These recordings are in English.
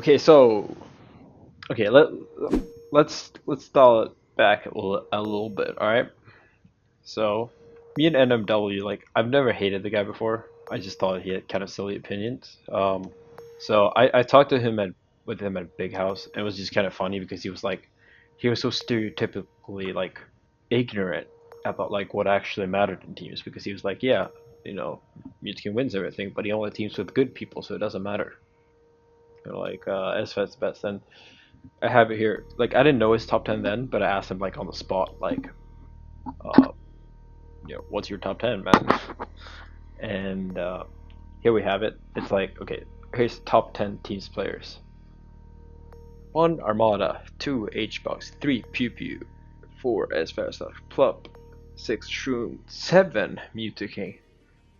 Okay, so okay, let's dial it back a little bit. All right. So me and NMW, like I've never hated the guy before. I just thought he had kind of silly opinions. So I talked to him with him at Big House, and it was just kind of funny because he was so stereotypically like ignorant about like what actually mattered in teams because he was like, yeah, you know, Mewtwo wins everything, but he only teams with good people, so it doesn't matter. Like SFET's best, and I have it here. Like I didn't know his top 10 then, but I asked him like on the spot, like, uh, what's your top 10, man? And here we have it. It's like, okay, here's top 10 teams players. 1 Armada, 2 H-Box, 3 Pew Pew, 4 S Fast Plup, 6 Shroom, 7 Mewtwo King,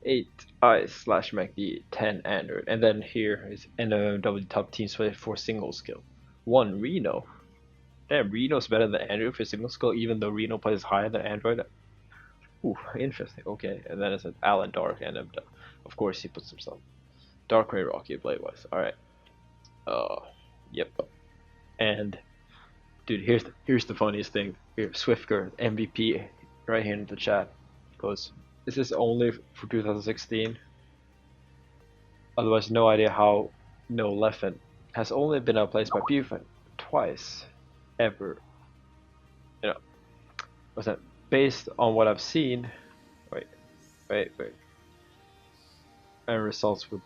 8 Ice slash MacD, 10 Android, and then here is NMW top teams players for single skill. 1 Reno. Damn, Reno's better than Android for single skill, even though Reno plays higher than Android. Ooh, interesting. Okay, and then it says Alan Dark, and of course he puts himself. Dark Ray Rocky Blade wise. All right. Yep. And dude, here's the funniest thing. Here, Swiftger MVP, right here in the chat, goes. Is this only for 2016? Otherwise, no idea how. No Leffen has only been outplaced by Buford twice, ever. You know, was that based on what I've seen? Wait, wait. And results with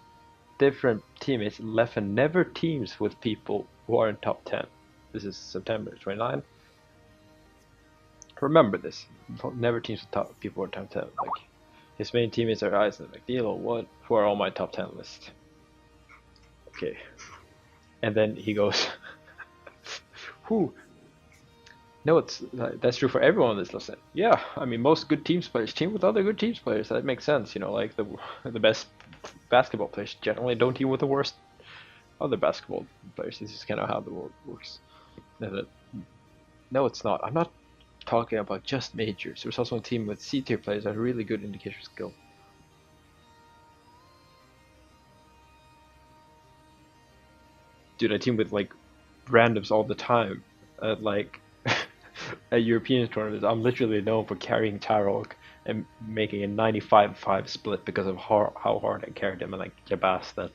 different teammates. Leffen never teams with people who are in top 10. This is September 29. Remember this. Never teams with people who are top 10. Like his main teammates are Ice and McNeil, what? Who are on my top 10 list. Okay. And then he goes, who? No, that's true for everyone on this list. Yeah, I mean most good teams players team with other good teams players. That makes sense, you know, like the best basketball players generally don't team with the worst other basketball players. This is kind of how the world works. No, it's not. I'm not talking about just majors. There's also a team with C tier players that have really good indicator skill. Dude, I team with like randoms all the time. At like at European tournaments, I'm literally known for carrying Tarok and making a 95-5 split because of how hard I carried him, and like Jabas that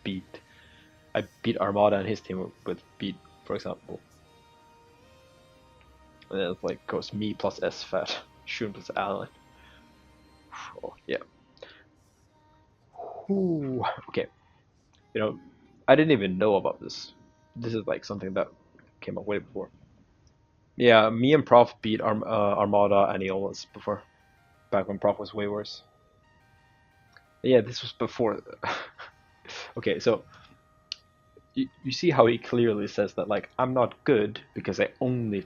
I beat Armada and his team with beat, for example. And then it like goes me plus SFAT, Shun plus Alan. Oh, yeah. Ooh, okay. You know, I didn't even know about this. This is like something that came up way before. Yeah, me and Prof beat Armada and Aeolus before, back when Prof was way worse. Yeah, this was before. Okay, so you see how he clearly says that like I'm not good because I only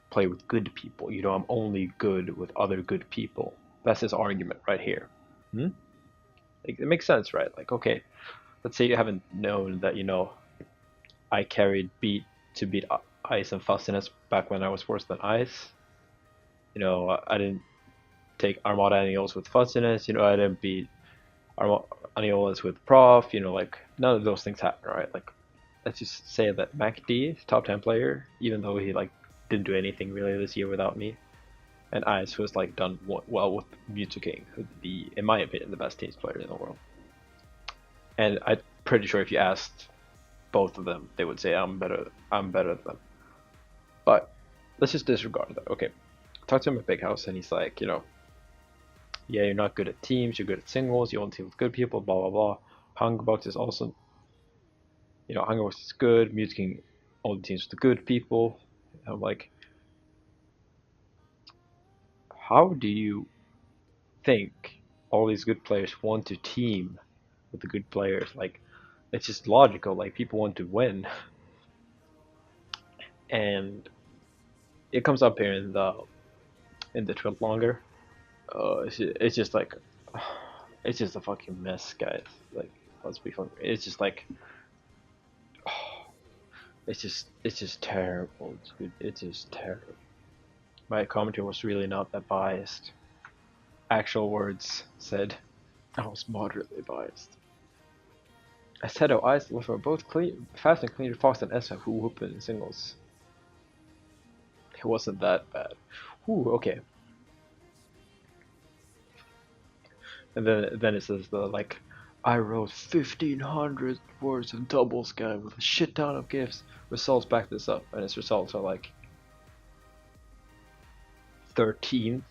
play with good people. You know, I'm only good with other good people. That's his argument right here. Hmm? Like, it makes sense, right? Like, okay, let's say you haven't known that, you know, I carried beat to beat Ice and Fussiness back when I was worse than Ice. You know, I didn't take Armada Aniolas with Fussiness. You know, I didn't beat Aniolas with Prof. You know, like none of those things happen, right? Like, let's just say that MacD, top 10 player, even though he like didn't do anything really this year without me, and Ice was like done well with Mewtwo King, who'd be, in my opinion, the best teams player in the world. And I'm pretty sure if you asked both of them, they would say I'm better than them. But let's just disregard that. Okay. Talk to him at Big House and he's like, you know, yeah, you're not good at teams, you're good at singles, you only team with good people, blah blah blah. Hungerbox is also, you know, Hungerbox is good, Mewtwo King only teams with the good people. And I'm like, how do you think all these good players want to team with the good players? Like, it's just logical. Like, people want to win, and it comes up here in the 12th longer. It's just like, it's just a fucking mess, guys. Like, let's be fun. It's just like, it's just terrible, dude. It's just terrible. My commentary was really not that biased. Actual words said I was moderately biased. I said how Ice and Leffen were both clean, fast and clean. Fox and Essa who whoop in singles. It wasn't that bad. Ooh, okay. And then it says the like, I wrote 1,500 words of double scan with a shit ton of gifs. Results back this up, and its results are like 13th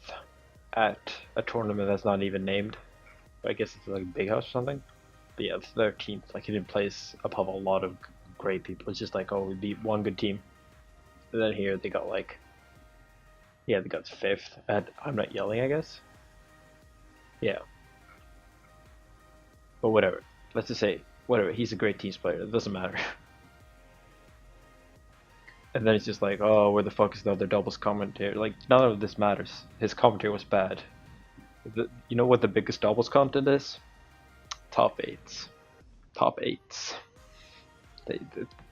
at a tournament that's not even named. I guess it's like Big House or something. But yeah, 13th. Like he didn't place above a lot of great people. It's just like, oh, we beat one good team. And then here they got like, yeah, they got 5th at I'm Not Yelling, I guess. Yeah. But whatever. Let's just say, whatever. He's a great teams player. It doesn't matter. And then it's just like, oh, where the fuck is the other doubles commentator? Like, none of this matters. His commentary was bad. You know what the biggest doubles content is? Top 8s. Top 8s.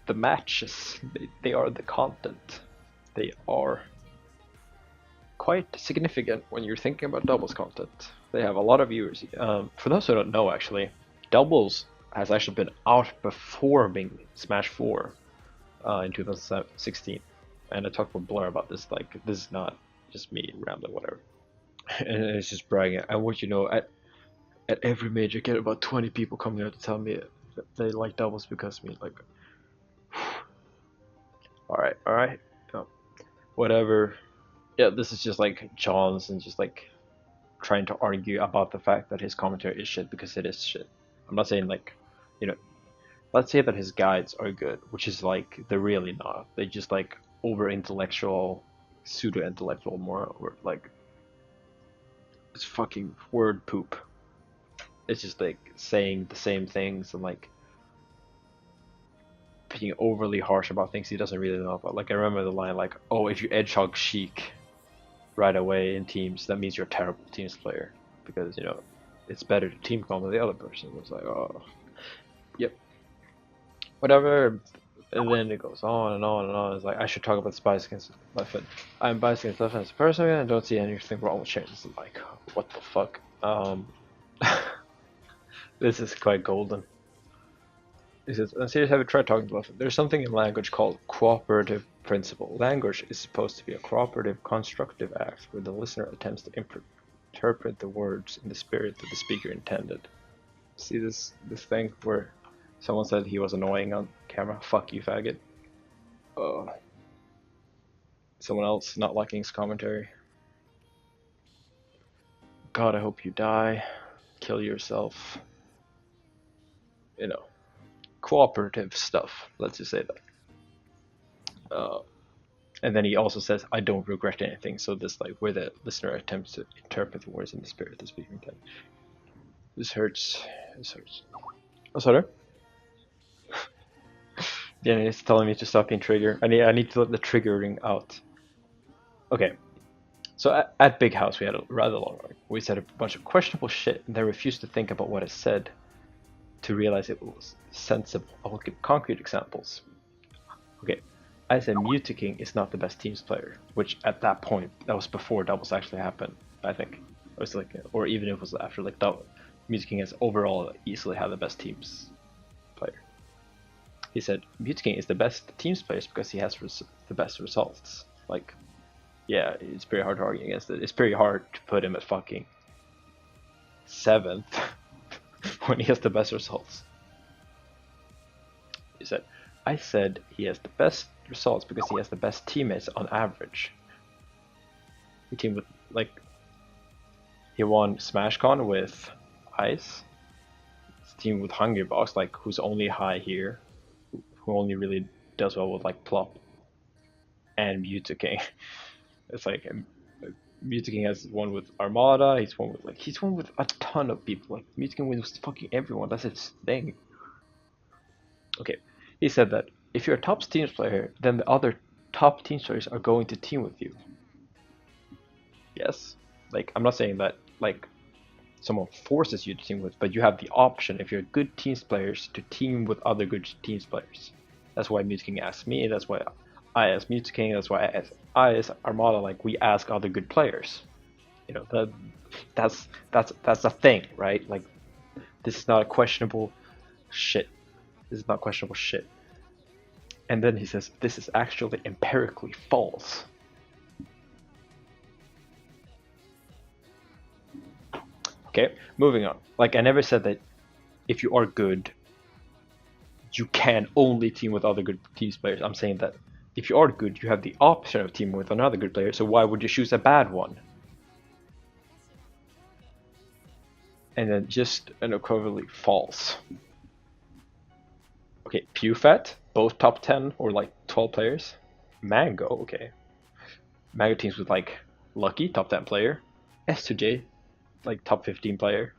The matches, they are the content. They are quite significant when you're thinking about doubles content. They have a lot of viewers. For those who don't know, actually, doubles has actually been outperforming Smash 4 in 2016. And I talked with Blur about this. Like, this is not just me rambling, whatever. And it's just bragging. I want you to know, at every major, I get about 20 people coming out to tell me that they like doubles because of me. Like, alright, whatever. Yeah, this is just like Johnson just like trying to argue about the fact that his commentary is shit because it is shit. I'm not saying like, you know, let's say that his guides are good, which is like they're really not. They just like over intellectual, pseudo intellectual, more or like it's fucking word poop. It's just like saying the same things and like being overly harsh about things he doesn't really know about. Like I remember the line like, "Oh, if you edgehog Sheik right away in teams, that means you're a terrible teams player because you know it's better to team comp with the other person." It was like, oh, yep, whatever. And then it goes on and on and on. It's like I should talk about Spice against Leffen. I'm biased against Leffen as a person and I don't see anything wrong with changes. Like, what the fuck? This is quite golden. He says, I'm serious, have you tried talking to Leffen? There's something in language called cooperative principle. Language is supposed to be a cooperative, constructive act where the listener attempts to interpret the words in the spirit that the speaker intended. See this thing where someone said he was annoying on camera? Fuck you, faggot. Someone else not liking his commentary. God, I hope you die. Kill yourself. You know, cooperative stuff. Let's just say that. And then he also says, I don't regret anything. So this, like, where the listener attempts to interpret the words in the spirit of the speaker intent. This hurts. This hurts. Oh, sorry? Yeah, it's telling me to stop being triggered. I need to let the triggering out. Okay. So at Big House, we had a rather long argument. We said a bunch of questionable shit, and they refused to think about what it said to realize it was sensible. I'll give concrete examples. Okay. I said Mutaking is not the best teams player, which at that point, that was before doubles actually happened, I think. It was like, or even if it was after, like double. Mutaking has overall easily had the best teams player. He said Mutaking is the best teams player because he has the best results. Like, yeah, it's pretty hard to argue against it. It's pretty hard to put him at fucking 7th when he has the best results. He said, I said he has the best results because he has the best teammates on average. He teamed with, like, he won SmashCon with Ice. He's teamed with Hungrybox, like, who's only high here, who only really does well with, like, Plop and Mutaking. It's like, Mutaking has won with Armada, he's won with a ton of people. Like, Mutaking wins fucking everyone, that's his thing. Okay, he said that if you're a top teams player, then the other top teams players are going to team with you. Yes, like I'm not saying that like someone forces you to team with, but you have the option if you're good teams players to team with other good teams players. That's why Mutaking asked me. That's why I asked Mutaking. That's why I asked Armada. Like we ask other good players. You know that's a thing, right? Like this is not a questionable shit. This is not questionable shit. And then he says, this is actually empirically false. Okay, moving on. Like, I never said that if you are good, you can only team with other good teams players. I'm saying that if you are good, you have the option of teaming with another good player, so why would you choose a bad one? And then just unequivocally false. Okay, PewFat, both top 10 or like 12 players. Mango, okay. Mango teams with like Lucky, top 10 player. S2J, like top 15 player.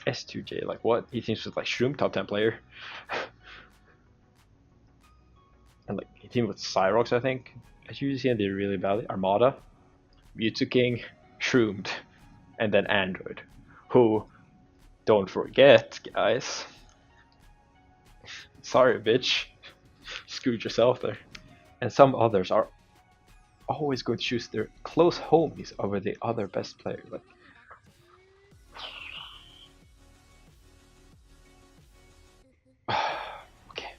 S2J, like what? He teams with like Shroom, top 10 player. And like he teamed with Cyrox, I think. As you see, they did really badly. Armada, Mewtwo King, Shroomed, and then Android. Who, don't forget, guys. Sorry, bitch. Screwed yourself there. And some others are always going to choose their close homies over the other best player. Like, okay,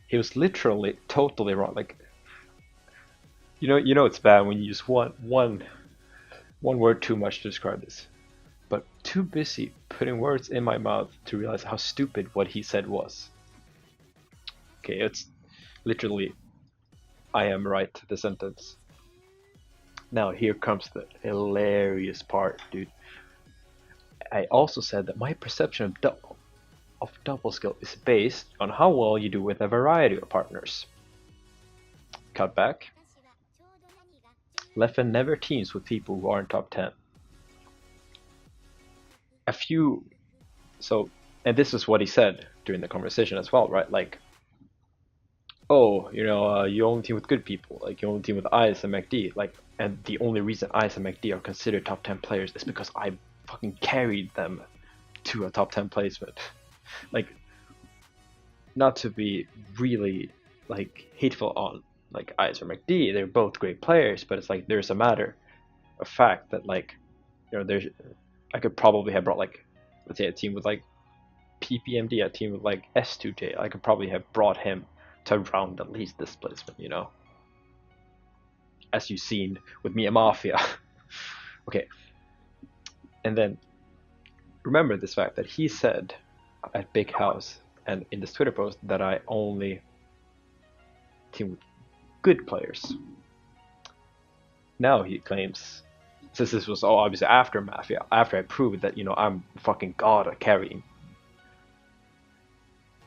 he was literally totally wrong. Like, you know, it's bad when you use one word too much to describe this. But too busy putting words in my mouth to realize how stupid what he said was. Okay, it's literally, I am right, the sentence. Now here comes the hilarious part, dude. I also said that my perception of double skill is based on how well you do with a variety of partners. Cut back. Leffen never teams with people who aren't top 10. A few, so, and this is what he said during the conversation as well, right? Like, oh, you only team with good people, like you only team with IS and MacD, like, and the only reason IS and MacD are considered top 10 players is because I fucking carried them to a top 10 placement. Like, not to be really like hateful on like IS or MacD, they're both great players, but it's like there's a matter of fact that like, there's, I could probably have brought like, let's say a team with like PPMD, a team with like S2J, I could probably have brought him to around at least this placement, as you've seen with me and Mafia. Okay, and then remember this fact that he said at Big House and in this Twitter post that I only team with good players. Now he claims, since this was all obviously after Mafia, after I proved that I'm fucking god at carrying,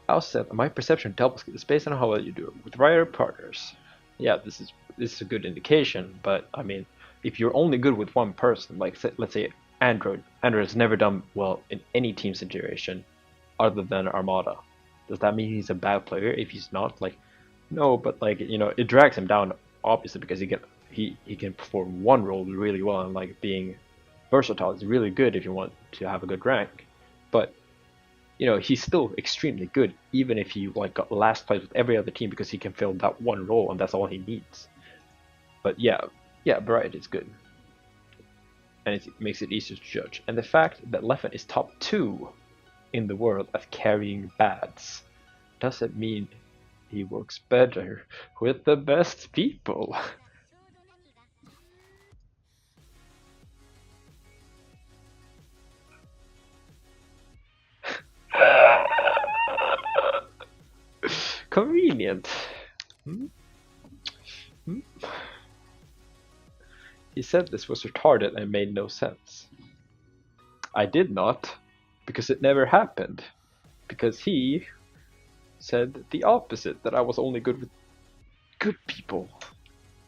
I also said my perception of double skill is based on how well you do it with rider partners. Yeah, this is a good indication, but I mean, if you're only good with one person, like let's say Android has never done well in any team situation other than Armada. Does that mean he's a bad player if he's not? Like, no, but like it drags him down obviously because he can perform one role really well, and like being versatile is really good if you want to have a good rank. But he's still extremely good, even if he like got last place with every other team because he can fill that one role and that's all he needs. But yeah, variety is good, and it makes it easier to judge. And the fact that Leffen is top 2 in the world at carrying bads doesn't mean he works better with the best people. Convenient. He said this was retarded and made no sense. I did not, because it never happened. Because he said the opposite, that I was only good with good people.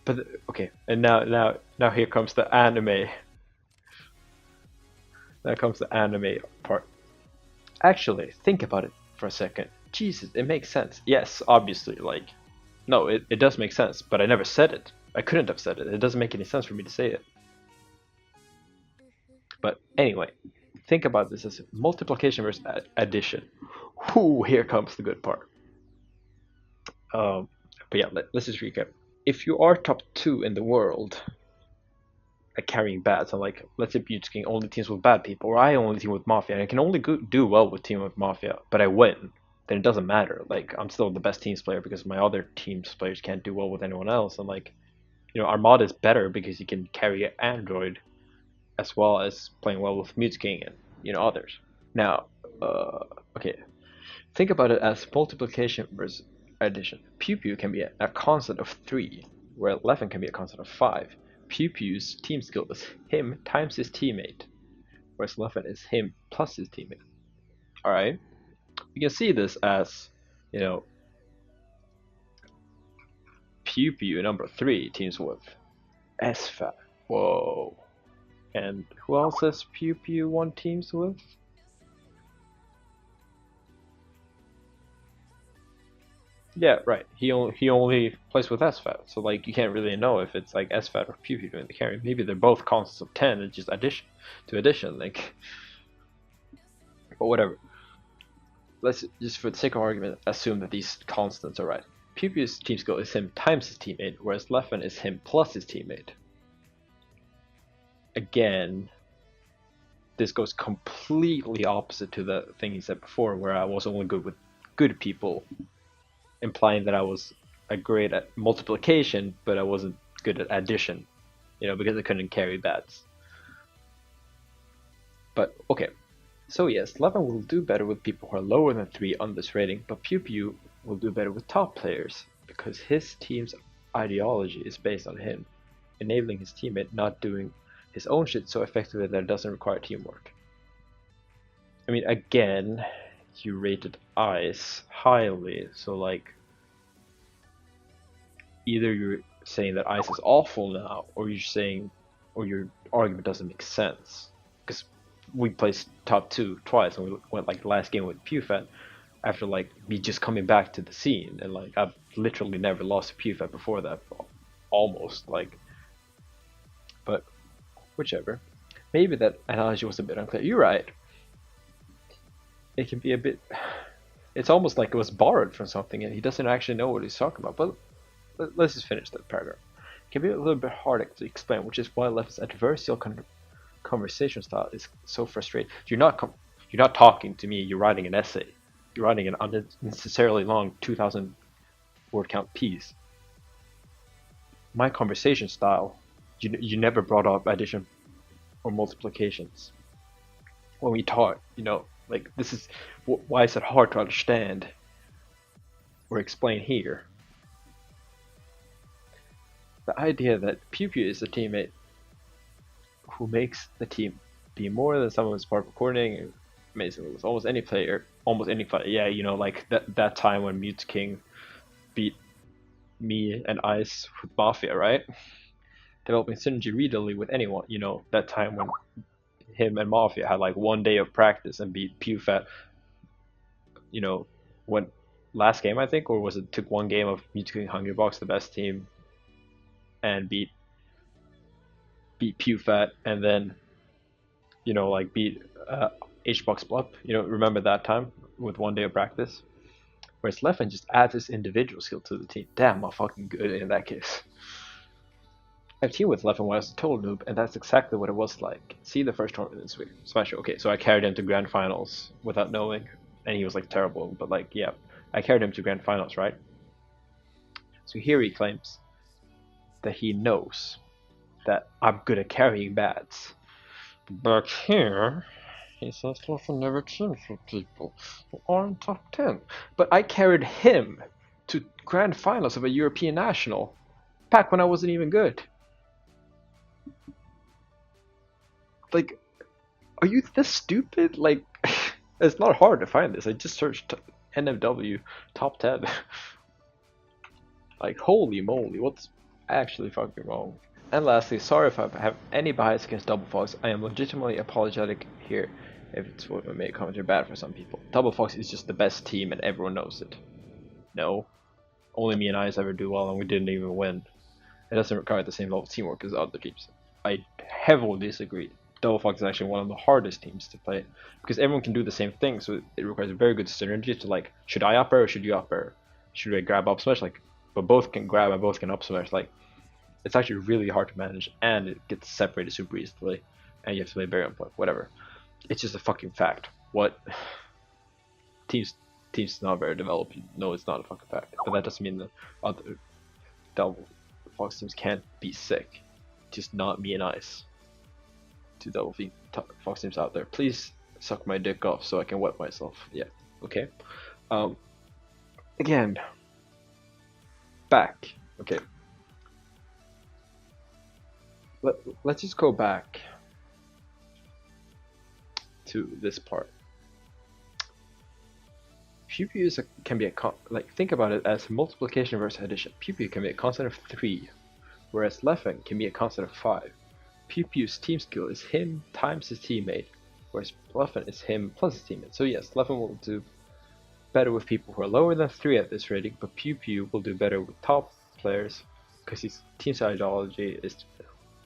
But okay, and now here comes the anime. Now comes the anime part. Actually, think about it for a second. Jesus, it makes sense. Yes, obviously, like, no, it does make sense, but I never said it. I couldn't have said it. It doesn't make any sense for me to say it. But anyway, think about this as multiplication versus addition. Whoo, here comes the good part. But yeah, let's just recap. If you are top 2 in the world at carrying bad, so like, let's say Butte King only teams with bad people, or I only team with Mafia, and I can only do well with team with Mafia, but I win. then it doesn't matter. Like I'm still the best teams player because my other teams players can't do well with anyone else. And like, Armada is better because he can carry Android as well as playing well with Mute King and others. Now, uh, okay, think about it as multiplication versus addition. Pew Pew can be a constant of 3, where Leffen can be a constant of 5. Pew Pew's team skill is him times his teammate, whereas Leffen is him plus his teammate. Alright? You can see this as, you know, Pew Pew number 3 teams with SFAT. Whoa. And who else has Pew Pew 1 teams with? Yeah, right. He only plays with SFAT, so like you can't really know if it's like SFAT or Pew Pew doing the carry. Maybe they're both constants of 10. It's just addition, like. But whatever. Let's just for the sake of argument assume that these constants are right. Pew Pew's team skill is him times his teammate, whereas Leffen is him plus his teammate. Again, this goes completely opposite to the thing he said before, where I was only good with good people, implying that I was great at multiplication, but I wasn't good at addition, because I couldn't carry bats. But okay, so yes, Leffen will do better with people who are lower than 3 on this rating, but Pew Pew will do better with top players, because his team's ideology is based on him, enabling his teammate not doing his own shit so effectively that it doesn't require teamwork. I mean, again, you rated Ice highly, so like, either you're saying that Ice is awful now, or your argument doesn't make sense. Because we placed top 2 twice, and we went like the last game with PewFat after like me just coming back to the scene, and like I've literally never lost to PewFat before that, almost like. But whichever. Maybe that analogy was a bit unclear. You're right. It can be a bit. It's almost like it was borrowed from something, and he doesn't actually know what he's talking about. But let's just finish that paragraph. It can be a little bit harder to explain, which is why Leffen's adversarial conversation style is so frustrating. You're not talking to me. You're writing an essay. You're writing an unnecessarily long 2,000 word count piece. My conversation style, you never brought up addition or multiplications. When we talk, like this is why is it hard to understand or explain here. The idea that Pew Pew is a teammate who makes the team be more than some of his part of coordinating amazing with almost any player. Yeah, like that time when Mute King beat me and Ice with Mafia, right? Developing synergy readily with anyone. That time when him and Mafia had like 1 day of practice and beat PewFat. When last game I think, or was it took 1 game of Mute King Hungry Box, the best team, and beat PewFat, and then like beat HBox Blup. Remember that time with 1 day of practice? Whereas Leffen just adds his individual skill to the team. Damn, I'm fucking good in that case. I've teamed with Leffen when I was a total noob, and that's exactly what it was like. See the first tournament this week. Smash. Okay, so I carried him to grand finals without knowing, and he was like terrible, but like, yeah, I carried him to grand finals, right? So here he claims that he knows that I'm good at carrying bats. Back here, he says Leffen never teams with people who aren't top 10. But I carried him to grand finals of a European national back when I wasn't even good. Like, are you this stupid? Like, it's not hard to find this. I just searched NMW top 10. Like, holy moly, what's actually fucking wrong? And lastly, sorry if I have any bias against Double Fox. I am legitimately apologetic here if it's what I made comments are bad for some people. Double Fox is just the best team and everyone knows it. No. Only me and Ice ever do well and we didn't even win. It doesn't require the same level of teamwork as other teams. I heavily disagree. Double Fox is actually one of the hardest teams to play because everyone can do the same thing, so it requires a very good synergy to like, should I up air or should you up air? Should I grab up smash? Like, but both can grab and both can up smash. Like, it's actually really hard to manage and it gets separated super easily and you have to play very on point, whatever. It's just a fucking fact. What teams team's not very developed, no, it's not a fucking fact. But that doesn't mean the other double Fox teams can't be sick. Just not me and Ice. Two double Fox teams out there. Please suck my dick off so I can wet myself. Yeah, okay. Again, back. Okay. Let's just go back to this part. Pew pew can be think about it as multiplication versus addition. Pew pew can be a constant of 3, whereas Leffen can be a constant of 5. Pew pew's team skill is him times his teammate, whereas Leffen is him plus his teammate. So yes, Leffen will do better with people who are lower than 3 at this rating, but Pew pew will do better with top players because his team's ideology is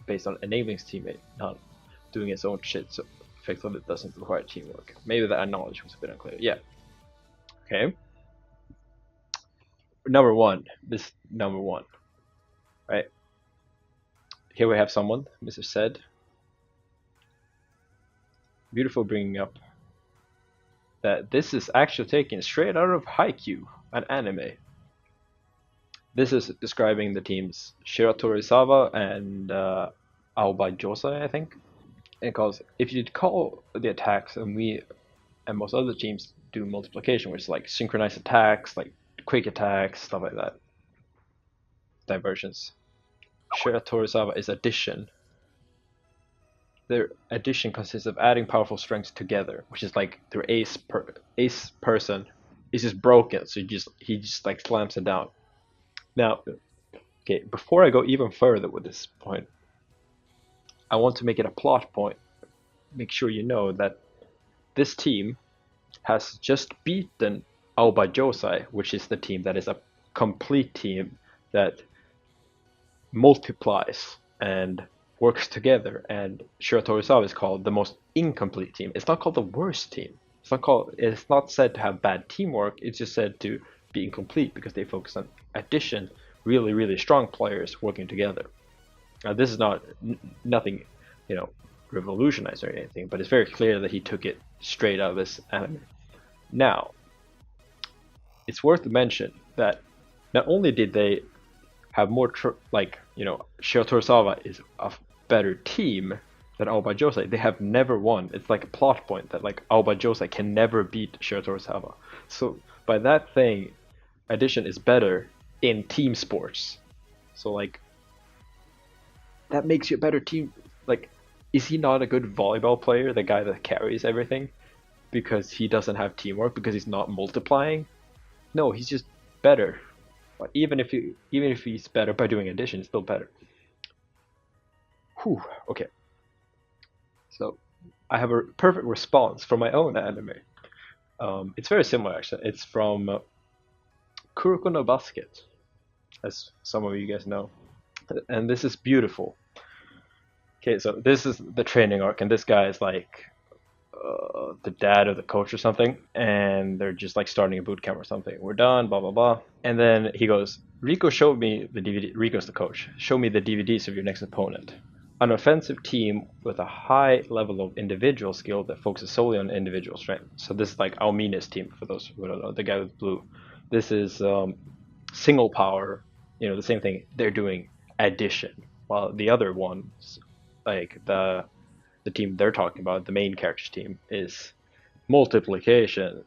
based on enabling his teammate, not doing his own shit, so effectively it doesn't require teamwork. Maybe that knowledge was a bit unclear. Yeah. Okay. Number one. This number one. Right. Here we have someone, Mr. Said. Beautiful bringing up that this is actually taken straight out of Haikyuu, an anime. This is describing the teams Shiratorizawa and Aoba Josai, I think. Because if you call the attacks, and most other teams do multiplication, which is like synchronized attacks, like quick attacks, stuff like that. Diversions. Shiratorizawa is addition. Their addition consists of adding powerful strengths together, which is like their ace person is just broken, so he just like slams it down. Now, okay, before I go even further with this point, I want to make it a plot point. Make sure you know that this team has just beaten Aoba Josai, which is the team that is a complete team that multiplies and works together, and Shiratorizawa is called the most incomplete team. It's not called the worst team. It's not said to have bad teamwork. It's just said to be incomplete because they focus on addition, really, really strong players working together. Now, this is nothing, revolutionized or anything, but it's very clear that he took it straight out of this anime. Now, it's worth to mention that not only did they have more, Shiratorizawa is a better team than Aoba Josai. They have never won. It's like a plot point that like Aoba Josai can never beat Shiratorizawa. So by that thing, addition is better in team sports. So like that makes you a better team. Like, is he not a good volleyball player, the guy that carries everything, because he doesn't have teamwork, because he's not multiplying? No, he's just better. But even if he's better by doing addition, it's still better. Whew, okay. So I have a perfect response from my own anime. It's very similar actually. It's from Kuroko no Basket, as some of you guys know. And this is beautiful. Okay, so this is the training arc, and this guy is like the dad of the coach or something, and they're just like starting a boot camp or something. We're done, blah blah blah. And then he goes, Rico showed me the DVD. Rico's the coach. Show me the DVDs of your next opponent. An offensive team with a high level of individual skill that focuses solely on individual strength. So this is like Almina's team, for those who don't know, the guy with blue. This is single power, the same thing. They're doing addition, while the other ones, like the team they're talking about, the main character's team, is multiplication,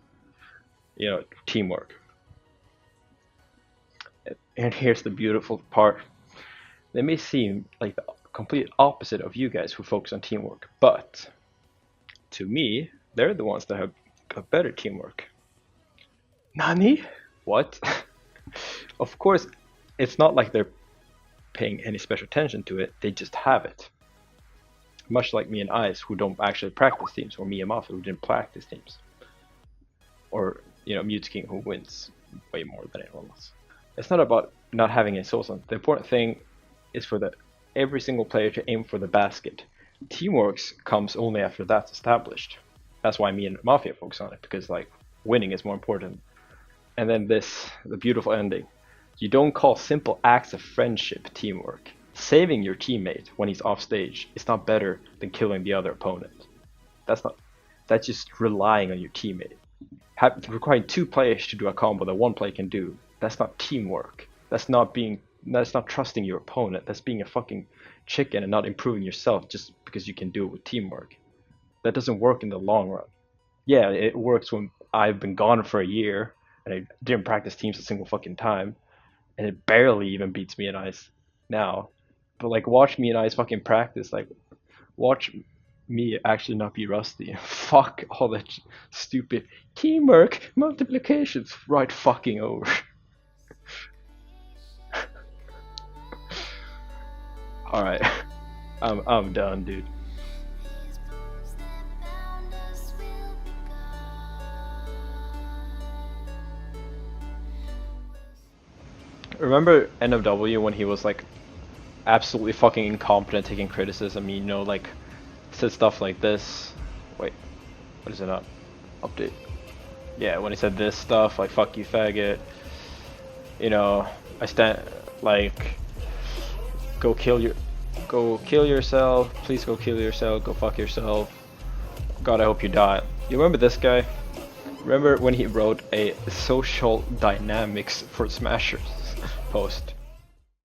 teamwork. And here's the beautiful part. They may seem like the complete opposite of you guys who focus on teamwork, but to me, they're the ones that have got better teamwork. Nani? What? Of course, it's not like they're paying any special attention to it, they just have it. Much like me and Ice, who don't actually practice teams, or me and Mafia, who didn't practice teams. Or, Mute King, who wins way more than anyone else. It's not about not having a soul on. The important thing is for every single player to aim for the basket. Teamwork comes only after that's established. That's why me and Mafia focus on it, because like winning is more important. And then the beautiful ending. You don't call simple acts of friendship teamwork. Saving your teammate when he's off stage is not better than killing the other opponent. That's just relying on your teammate. requiring two players to do a combo that one player can do. That's not teamwork. That's not trusting your opponent. That's being a fucking chicken and not improving yourself just because you can do it with teamwork. That doesn't work in the long run. Yeah, it works when I've been gone for a year and I didn't practice teams a single fucking time, and it barely even beats me and Ice now. But like, watch me and Ice fucking practice. Like, watch me actually not be rusty. Fuck all that stupid teamwork multiplications right fucking over. All right, I'm done, dude. Remember NMW when he was like absolutely fucking incompetent taking criticism? You know, like said stuff like this. Wait, what is it not? Update. Yeah, when he said this stuff like "fuck you, faggot." You know, I stand like go kill yourself. Please go kill yourself. Go fuck yourself. God, I hope you die. You remember this guy? Remember when he wrote a social dynamics for Smashers post?